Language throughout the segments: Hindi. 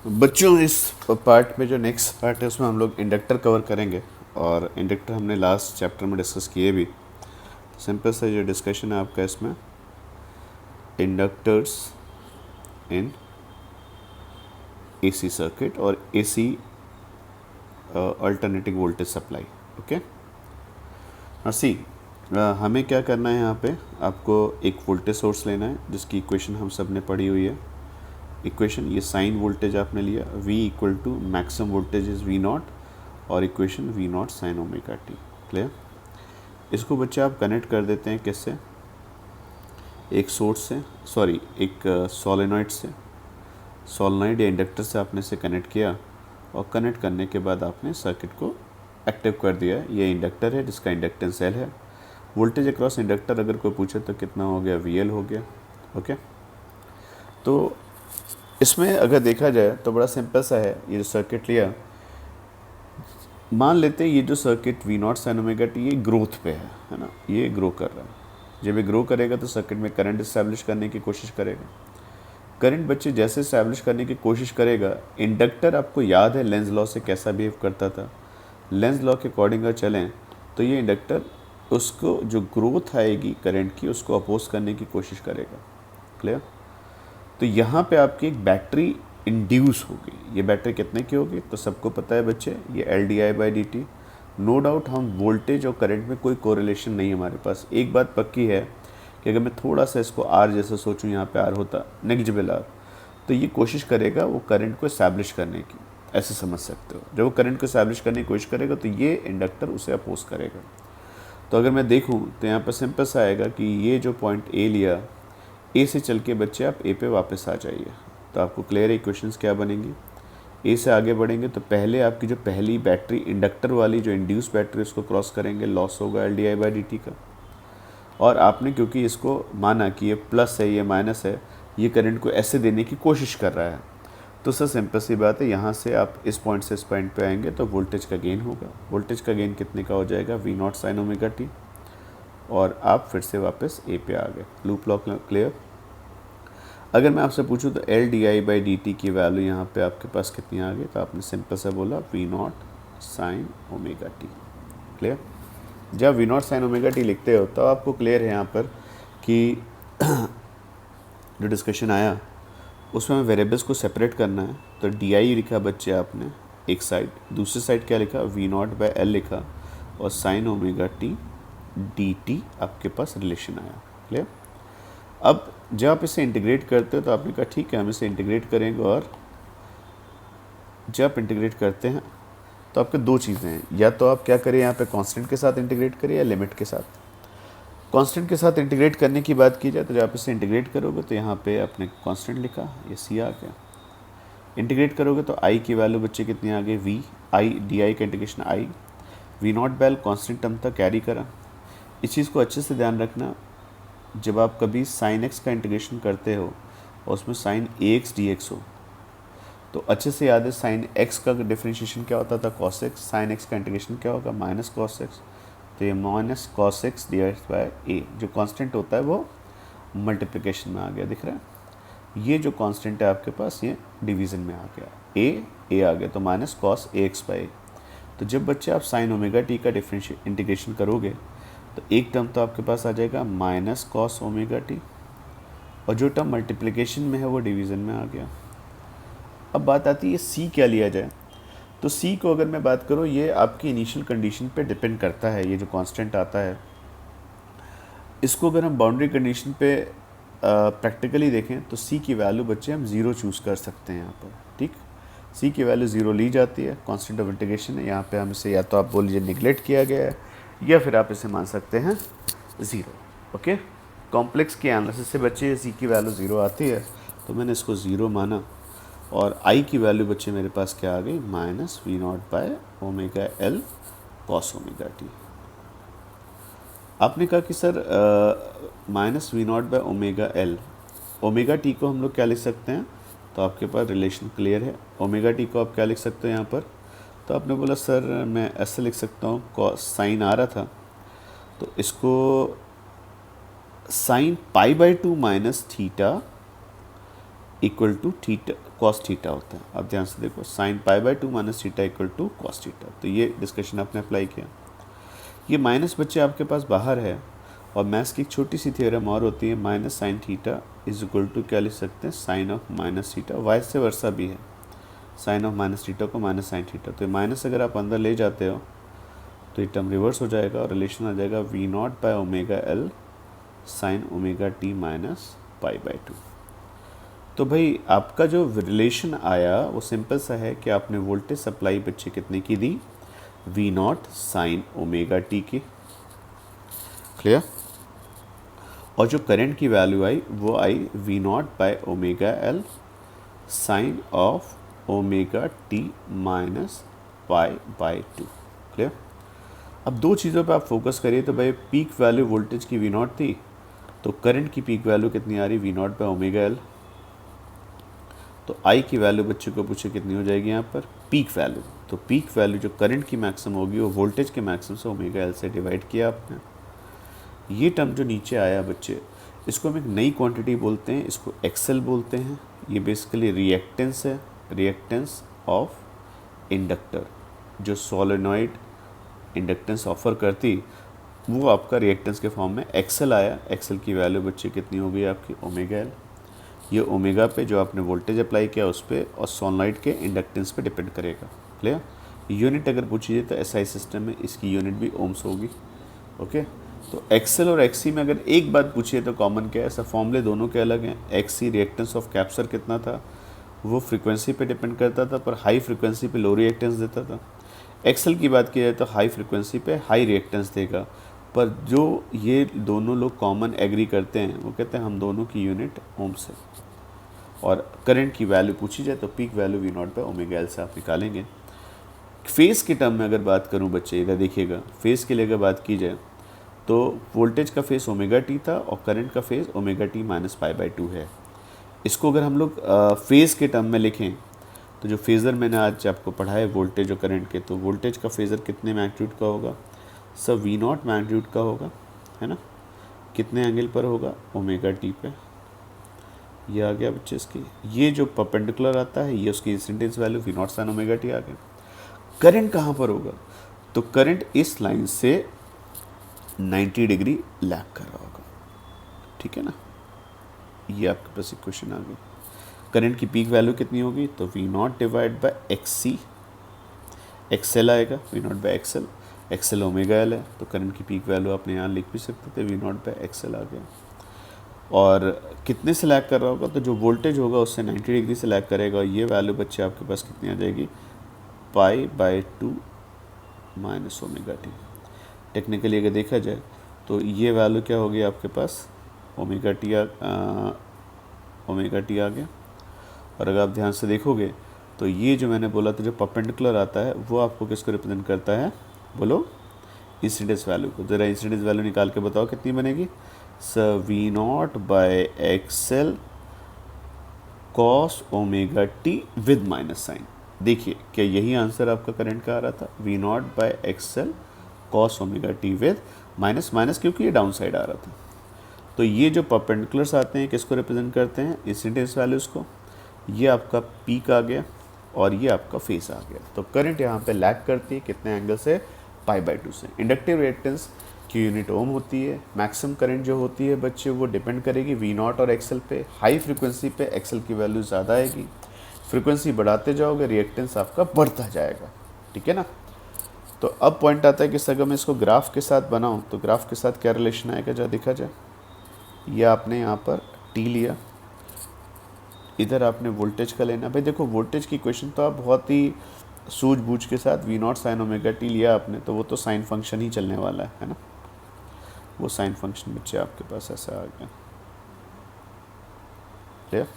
बच्चों इस पार्ट में जो नेक्स्ट पार्ट है उसमें हम लोग इंडक्टर कवर करेंगे। और इंडक्टर हमने लास्ट चैप्टर में डिस्कस किए भी। सिंपल सा जो डिस्कशन है आपका इसमें, इंडक्टर्स इन एसी सर्किट और AC alternating voltage supply. Okay, और सी हमें क्या करना है, यहाँ पे आपको एक वोल्टेज सोर्स लेना है जिसकी इक्वेशन हम सब ने पढ़ी हुई है। इक्वेशन ये साइन वोल्टेज आपने लिया, V equal to maximum voltage is V naught, और equation V naught sine omega T. Clear? इसको बच्चे आप कनेक्ट कर देते हैं किससे, एक सोर्स से, सॉरी एक सोलेनॉइड से, सोलेनॉइड या इंडक्टर से आपने इसे कनेक्ट किया, और कनेक्ट करने के बाद आपने सर्किट को एक्टिव कर दिया। ये इंडक्टर है जिसका इंडक्टेंस L है। वोल्टेज अक्रॉस इंडक्टर अगर कोई पूछे तो कितना हो गया, VL हो गया। ओके, तो इसमें अगर देखा जाए तो बड़ा सिंपल सा है। ये जो सर्किट लिया, मान लेते हैं ये जो circuit V naught sine omega T ये ग्रोथ पे है ना, ये ग्रो कर रहा है। जब ये ग्रो करेगा तो सर्किट में करंट इस्टेब्लिश करने की कोशिश करेगा। करंट बच्चे जैसे इस्टेब्लिश करने की कोशिश करेगा, इंडक्टर आपको याद है लेंज लॉ से कैसा बिहेव करता था। लेंज लॉ के अकॉर्डिंग अगर चलें तो ये इंडक्टर उसको जो ग्रोथ आएगी करंट की उसको अपोज करने की कोशिश करेगा। क्लियर? तो यहाँ पे आपकी एक बैटरी इंड्यूस होगी। ये बैटरी कितने की होगी तो सबको पता है बच्चे, ये LdI/dt। नो डाउट हम वोल्टेज और करंट में कोई कोरिलेशन नहीं है हमारे पास। एक बात पक्की है कि अगर मैं थोड़ा सा इसको R जैसे सोचूं, यहाँ पे R होता नेग्लिजिबल R, तो ये कोशिश करेगा वो करंट को इस्टेब्लिश करने की, ऐसे समझ सकते हो। जब वो करंट को इस्टेब्लिश करने की कोशिश करेगा तो ये इंडक्टर उसे अपोज करेगा। तो अगर मैं देखूँ तो यहाँ पर सिंपल सा आएगा कि ये जो पॉइंट A लिया, ए से चल के बच्चे आप ए पे वापस आ जाइए, तो आपको क्लियर इक्वेशंस क्या बनेंगी। ए से आगे बढ़ेंगे तो पहले आपकी जो पहली बैटरी इंडक्टर वाली जो इंड्यूस बैटरी उसको क्रॉस करेंगे, लॉस होगा LdI/dt का। और आपने क्योंकि इसको माना कि ये प्लस है ये माइनस है, ये करंट को ऐसे देने की कोशिश कर रहा है, तो सर सिंपल सी बात है, यहाँ से आप इस पॉइंट से इस पॉइंट पे आएंगे तो वोल्टेज का गेन होगा। वोल्टेज का गेन कितने का हो जाएगा, V naught sine omega T, और आप फिर से वापस ए पे आ गए। Loop law clear? अगर मैं आपसे पूछूं तो LdI/dt की वैल्यू यहाँ पे आपके पास कितनी आ गई, तो आपने सिंपल सा बोला V naught sine omega T. Clear? जब V naught sine omega T लिखते हो तो आपको क्लियर है यहाँ पर कि जो डिस्कशन आया उसमें हमें वेरिएबल्स को सेपरेट करना है। तो DI लिखा बच्चे आपने एक साइड, दूसरी साइड क्या लिखा, V नॉट/L लिखा, और साइन ओमेगा टी dt आपके पास रिलेशन आया। क्लियर? अब जब आप इसे इंटीग्रेट करते हो तो आपने कहा ठीक है हम इसे इंटीग्रेट करेंगे, और जब आप इंटीग्रेट करते हैं तो आपके दो चीज़ें हैं, या तो आप क्या करें यहाँ पे कांस्टेंट के साथ इंटीग्रेट करें या लिमिट के साथ। कांस्टेंट के साथ इंटीग्रेट करने की बात की जाए तो जब आप इसे इंटीग्रेट करोगे तो यहाँ पे आपने कांस्टेंट लिखा, ये C आ गया। इंटीग्रेट करोगे तो I की वैल्यू बच्चे कितनी आ गई, V I DI का इंटीग्रेशन I, V नॉट बैल कांस्टेंट टर्म तक कैरी करा। इस चीज़ को अच्छे से ध्यान रखना, जब आप कभी साइन एक्स का इंटीग्रेशन करते हो और उसमें साइन AX dx हो तो अच्छे से याद है साइन एक्स का डिफरेंशिएशन क्या होता था, कॉस एक्स। साइन एक्स का इंटीग्रेशन क्या होगा, माइनस कॉस एक्स। तो ये minus cos x divide by a, जो कांस्टेंट होता है वो मल्टीप्लिकेशन में आ गया, दिख रहा है। ये जो कांस्टेंट है आपके पास ये डिवीज़न में आ गया, ए आ गया, तो माइनस कॉस AX बाई ए। तो जब बच्चे आप साइन ओमेगा टी का इंटीग्रेशन करोगे तो एक टर्म तो आपके पास आ जाएगा माइनस कॉस ओमेगा टी, और जो टर्म मल्टीप्लिकेशन में है वो डिवीज़न में आ गया। अब बात आती है C क्या लिया जाए। तो C को अगर मैं बात करूँ, ये आपकी इनिशियल कंडीशन पे डिपेंड करता है। ये जो कांस्टेंट आता है इसको अगर हम बाउंड्री कंडीशन पे प्रैक्टिकली देखें तो C की वैल्यू बच्चे हम 0 चूज़ कर सकते हैं यहाँ पर। ठीक, C की वैल्यू 0 ली जाती है, कांस्टेंट ऑफ इंटीग्रेशन है। यहाँ पे हम इसे या तो आप बोल लीजिए निगलेक्ट किया गया है, या फिर आप इसे मान सकते हैं 0। ओके, कॉम्प्लेक्स के एनालिसिस से बच्चे C की वैल्यू 0 आती है तो मैंने इसको 0 माना, और I की वैल्यू बच्चे मेरे पास क्या आ गई, minus V not by omega L cos omega T. आपने कहा कि sir minus V not by omega L, omega T को हम लोग क्या लिख सकते हैं, तो आपके पास रिलेशन क्लियर है। ओमेगा टी को आप क्या लिख सकते हो यहाँ पर, तो आपने बोला सर मैं ऐसे लिख सकता हूँ, कॉस साइन आ रहा था तो इसको sine pi minus theta equal to theta cos theta होता है। अब ध्यान से देखो, sine pi by 2 minus theta equal to cos theta. तो ये डिस्कशन आपने अप्लाई किया। ये माइनस बच्चे आपके पास बाहर है, और मैथ्स की एक छोटी सी थ्योरम और होती है, minus sine theta is equal to क्या लिख सकते हैं, sine of minus theta. Vice से वर्सा भी है, साइन ऑफ माइनस थीटा को माइनस साइन थीटा। तो माइनस अगर आप अंदर ले जाते हो तो ये टर्म रिवर्स हो जाएगा और रिलेशन आ जाएगा V naught by omega L sine omega T minus pi by 2। तो भाई आपका जो रिलेशन आया वो सिंपल सा है कि आपने वोल्टेज सप्लाई बच्चे कितने की दी, V naught sine omega T की। क्लियर। और जो करंट की वैल्यू आई वो I V naught by omega L sine of omega T minus pi by 2। Clear. अब दो चीज़ों पे आप फोकस करिए। तो भाई पीक वैल्यू वोल्टेज की वी नॉट थी, तो करंट की पीक वैल्यू कितनी आ रही, V naught by omega L. तो आई की वैल्यू बच्चों को पूछे कितनी हो जाएगी यहाँ पर, पीक वैल्यू। तो पीक वैल्यू जो करंट की मैक्सिमम होगी वो वोल्टेज के मैक्सिमम से ओमेगा एल से डिवाइड किया आपने। ये टर्म जो नीचे आया बच्चे, इसको हम एक नई क्वांटिटी बोलते हैं, इसको एक्सेल बोलते हैं। ये बेसिकली रिएक्टेंस है, रिएक्टेंस ऑफ इंडक्टर। जो सोलेनॉइड इंडक्टेंस ऑफर करती वो आपका रिएक्टेंस के फॉर्म में एक्सेल आया। एक्सेल की वैल्यू बच्चे कितनी हो गई आपकी, ओमेगा एल। ये ओमेगा पे जो आपने वोल्टेज अप्लाई किया उस पर और सोलेनॉइड के इंडक्टेंस पे डिपेंड करेगा। क्लियर। यूनिट अगर पूछी जाए तो एसआई सिस्टम में इसकी यूनिट भी ओम्स होगी। ओके। तो एक्सेल और एक्सी में अगर एक बात पूछिए तो कॉमन क्या है, ऐसा फॉर्मूले दोनों के अलग हैं। एक्सी रिएक्टेंस ऑफ कैप्चर कितना था, वो फ्रीक्वेंसी पे डिपेंड करता था, पर हाई फ्रीक्वेंसी पे लो रिएक्टेंस देता था। एक्सेल की बात की जाए तो हाई फ्रीक्वेंसी पे हाई रिएक्टेंस देगा, पर जो ये दोनों लोग कॉमन एग्री करते हैं वो कहते हैं हम दोनों की यूनिट ओम्स है। और करंट की वैल्यू पूछी जाए तो peak value V naught by omega L से आप निकालेंगे। फेज़ के टर्म में अगर बात करूं बच्चे, इधर देखिएगा, फेज़ के लिए अगर बात की जाए तो वोल्टेज का फेज़ ओमेगा टी था और करंट का phase omega T minus pi by 2 है। इसको अगर हम लोग फेज़ के टर्म में लिखें तो जो फेज़र मैंने आज आपको पढ़ाया वोल्टेज और करंट के, तो वोल्टेज का फेज़र कितने मैग्नीट्यूड का होगा, सब वी नॉट मैग्नीट्यूड का होगा, है ना। कितने एंगल पर होगा, ओमेगा टी पे। ये आ गया बच्चे इसकी। ये जो परपेंडिकुलर आता है ये उसकी incidence value V naught sine omega T आ गया। करंट कहाँ पर होगा, तो करंट इस लाइन से 90 डिग्री लैग कर रहा होगा। ठीक है ना। ये आपके पास इक्वेशन आ गई। करंट की पीक वैल्यू कितनी होगी, तो V naught divide by X C, XL आएगा, V naught by XL. XL omega L है, तो करंट की पीक वैल्यू आपने यहाँ लिख भी सकते थे, वी नॉट बाय एक्सएल आ गया। और कितने से लैग कर रहा होगा, तो जो वोल्टेज होगा उससे 90 डिग्री से लैग करेगा। ये वैल्यू बच्चे आपके पास कितनी आ जाएगी, पाई by 2 minus omega T. Technically अगर देखा जाए तो ये वैल्यू क्या होगी आपके पास, ओमेगा टी आ गया। और अगर आप ध्यान से देखोगे तो ये जो मैंने बोला था जो परपेंडिकुलर आता है वो आपको किसको रिप्रेजेंट करता है, बोलो, इंसिडेंस वैल्यू को। ज़रा इंसिडेंस वैल्यू निकाल के बताओ कितनी बनेगी, V naught by XL cos omega t with minus sine. देखिए क्या यही आंसर आपका करंट का आ रहा था, V naught by XL cos omega t with minus minus, क्योंकि ये डाउन साइड आ रहा था। तो ये जो परपेंडिकुलर्स आते हैं किसको रिप्रेजेंट करते हैं, इंसिडेंस वैल्यूज़ को। ये आपका पीक आ गया और ये आपका फेस आ गया। तो करंट यहाँ पे लैग करती है कितने एंगल से, पाई बाय 2 से। इंडक्टिव रिएक्टेंस की यूनिट ओम होती है। मैक्सिमम करंट जो होती है बच्चे वो डिपेंड करेगी वी नॉट और एक्सएल पे। हाई फ्रीक्वेंसी पे एक्सएल की वैल्यू ज़्यादा आएगी, फ्रीक्वेंसी बढ़ाते जाओगे रिएक्टेंस आपका बढ़ता जाएगा। ठीक है ना। तो अब पॉइंट आता है कि अगर मैं इसको ग्राफ के साथ बनाऊँ तो ग्राफ के साथ क्या रिलेशन आएगा, जहाँ देखा जाए। ये आपने यहाँ पर टी लिया, इधर आपने वोल्टेज का लेना। भाई देखो वोल्टेज की इक्वेशन तो आप बहुत ही सूझबूझ के साथ V naught sine omega t लिया आपने, तो वो तो साइन फंक्शन ही चलने वाला है ना। वो साइन फंक्शन बच्चे आपके पास ऐसा आ गया। क्लियर।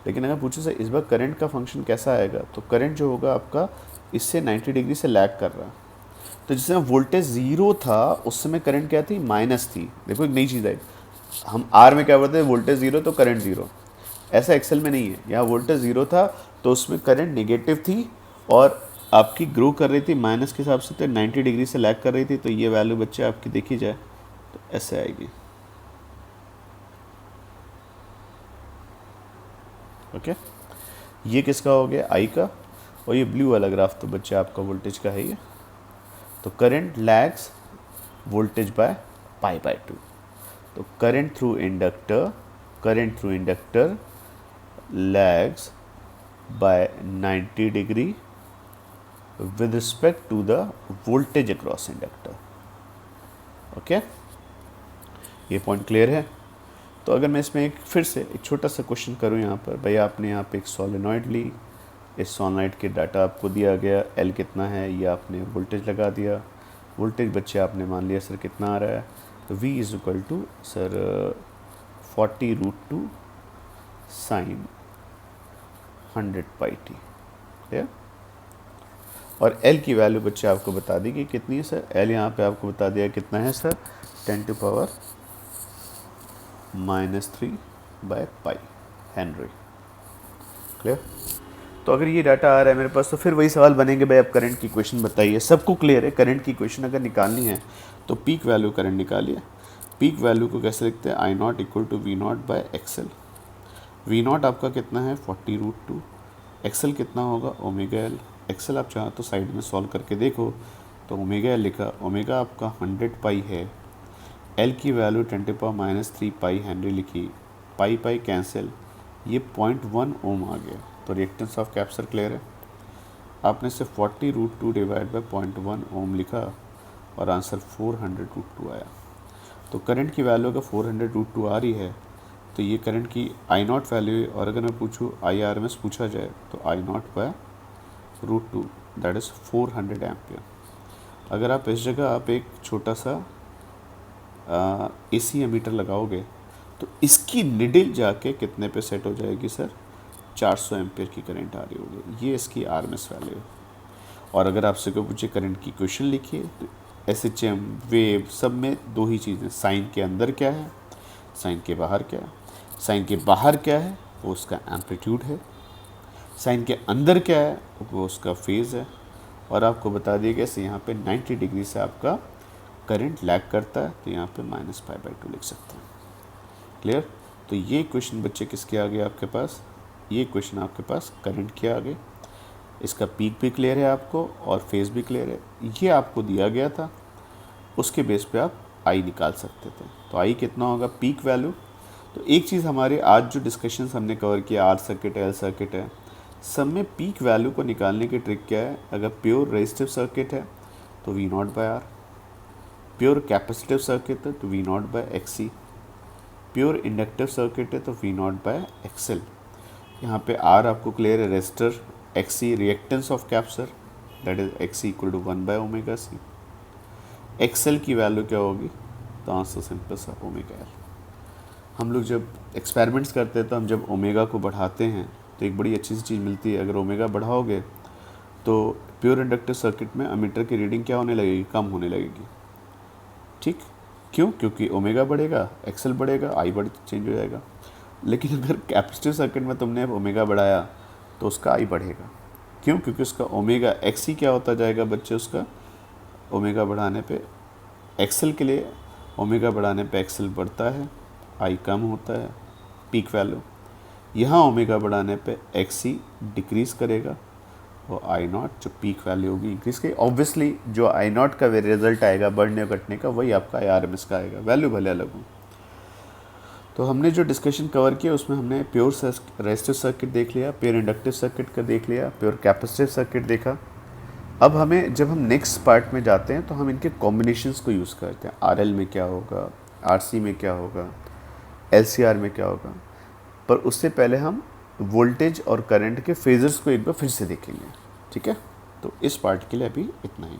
लेकिन अगर पूछे से इस बार करंट का फंक्शन कैसा आएगा, तो करंट जो होगा आपका इससे 90 डिग्री से लैग कर रहा है। तो जिस समय वोल्टेज ज़ीरो था उस समय करंट क्या थी, माइनस थी। देखो एक नई चीज़ आई, हम आर में क्या बोलते हैं, वोल्टेज ज़ीरो तो करंट ज़ीरो। ऐसा एक्सेल में नहीं है, यहाँ वोल्टेज ज़ीरो था तो उसमें करंट नेगेटिव थी और आपकी ग्रो कर रही थी माइनस के हिसाब से, तो 90 डिग्री से लैग कर रही थी। तो ये वैल्यू बच्चे आपकी देखी जाए तो ऐसे आएगी। ओके, ये किसका हो गया, आई का, और ये ब्लू वाला ग्राफ तो बच्चे आपका वोल्टेज का है ये। तो current lags voltage by pi by 2। तो current through inductor lags by 90 degree with respect to the voltage across inductor। Okay, ये पॉइंट क्लियर है। तो अगर मैं इसमें फिर से एक छोटा सा क्वेश्चन करूँ यहाँ पर, भाई आपने यहाँ पे एक सोलेनॉइड ली, इस सोलेनॉइड के डाटा आपको दिया गया, एल कितना है, ये आपने वोल्टेज लगा दिया। वोल्टेज बच्चे आपने मान लिया सर कितना आ रहा है, तो V is equal to sir 40√2 sine 100 pi t. Clear. और L की वैल्यू बच्चे आपको बता दी कि कितनी है सर, L यहाँ पे आपको बता दिया कितना है sir, 10⁻³ by pi Henry. Clear. तो अगर ये डाटा आ रहा है मेरे पास, तो फिर वही सवाल बनेंगे, भाई आप करंट की इक्वेशन बताइए। सबको क्लियर है, करंट की इक्वेशन अगर निकालनी है तो पीक वैल्यू करंट निकालिए। पीक वैल्यू को कैसे लिखते हैं, I0 equal to V0 bye XL। V0 आपका कितना है 40√2, XL कितना होगा ओमेगा L। एक्सेल आप चाहो तो साइड में सॉल्व करके देखो, तो ओमेगा एल लिखा, ओमेगा आपका 100 पाई है, एल की वैल्यू 10⁻³ पाई हेनरी लिखी, पाई पाई कैंसिल, ये 0.1 ओम आ गया। तो रिएक्टेंस ऑफ कैप्सर क्लियर है। आपने से 40√2 डिवाइड बाय 0.1 ओम लिखा और आंसर 400√2 आया। तो करंट की वैल्यू अगर 400√2 आ रही है तो ये करंट की I0 वैल्यू, और अगर मैं पूछूँ IRMS पूछा जाए तो I0 bye √2 that is 400 ampere. अगर आप इस जगह आप एक छोटा सा AC एमीटर लगाओगे तो इसकी निडिल जाके कितने पे सेट हो जाएगी सर, 400 एम्पियर की करंट आ रही होगी। ये इसकी RMS वैल्यू है। और अगर आपसे कोई पूछे करंट की इक्वेशन लिखिए, तो SHM वेव सब में दो ही चीज़ें, साइन के अंदर क्या है, साइन के बाहर क्या है। साइन के बाहर क्या है, वो उसका एम्पलीट्यूड है। साइन के अंदर क्या है, वो उसका फेज़ है। और आपको बता दिया गया से यहाँ पे 90 डिग्री से आपका करंट लैग करता है, तो यहाँ पे -π/2 लिख सकते हैं। क्लियर। तो ये क्वेश्चन बच्चे किसके आ गए आपके पास, ये क्वेश्चन आपके पास करंट के आ गए। इसका पीक भी क्लियर है आपको और फेज़ भी क्लियर है। ये आपको दिया गया था, उसके बेस पे आप आई निकाल सकते थे। तो आई कितना होगा पीक वैल्यू। तो एक चीज़ हमारे आज जो डिस्कशन हमने कवर किया, आर सर्किट है, एल सर्किट है, सब में पीक वैल्यू को निकालने की ट्रिक क्या है। अगर प्योर रेजिस्टिव सर्किट है तो V0/R, प्योर कैपेसिटिव सर्किट है तो V0/XC, प्योर इंडक्टिव सर्किट है तो V0/XL। यहाँ पे R आपको क्लियर है resistor, XC reactance of capacitor that is XC equal to 1/ωc। XL की वैल्यू क्या होगी, तो आंसर सिंपल सा ओमेगा एल। हम लोग जब एक्सपेरिमेंट्स करते हैं तो हम जब ओमेगा को बढ़ाते हैं तो एक बड़ी अच्छी सी चीज़ मिलती है। अगर ओमेगा बढ़ाओगे तो प्योर इंडक्टिव सर्किट में अमीटर की रीडिंग क्या होने लगेगी, कम होने लगेगी। ठीक, क्यों, क्योंकि ओमेगा बढ़ेगा, एक्सेल बढ़ेगा, आई बढ़ चेंज हो जाएगा। लेकिन अगर कैपेसिटिव सर्किट में तुमने ओमेगा बढ़ाया तो उसका आई बढ़ेगा। क्यों, क्योंकि उसका ओमेगा XC क्या होता जाएगा बच्चे, उसका ओमेगा बढ़ाने पे एक्सेल के लिए ओमेगा बढ़ाने पे एक्सेल बढ़ता है, आई कम होता है पीक वैल्यू। यहाँ ओमेगा बढ़ाने पे XC डिक्रीज़ करेगा और I0 जो पीक वैल्यू होगी इंक्रीज़ करेगी। ऑब्वियसली जो I0 का रिजल्ट आएगा बढ़ने और घटने का, वही आपका IRMS का आएगा, वैल्यू भले अलग हो। तो हमने जो डिस्कशन कवर किया उसमें हमने प्योर रेजिस्टिव सर्किट देख लिया, प्योर इंडक्टिव सर्किट का देख लिया, प्योर कैपेसिटिव सर्किट देखा। अब हमें जब हम नेक्स्ट पार्ट में जाते हैं तो हम इनके कॉम्बिनेशंस को यूज़ करते हैं। RL में क्या होगा, RC में क्या होगा, LCR में क्या होगा। पर उससे पहले हम वोल्टेज और करंट के फेजर्स को एक बार फिर से देखेंगे। ठीक है, तो इस पार्ट के लिए अभी इतना ही।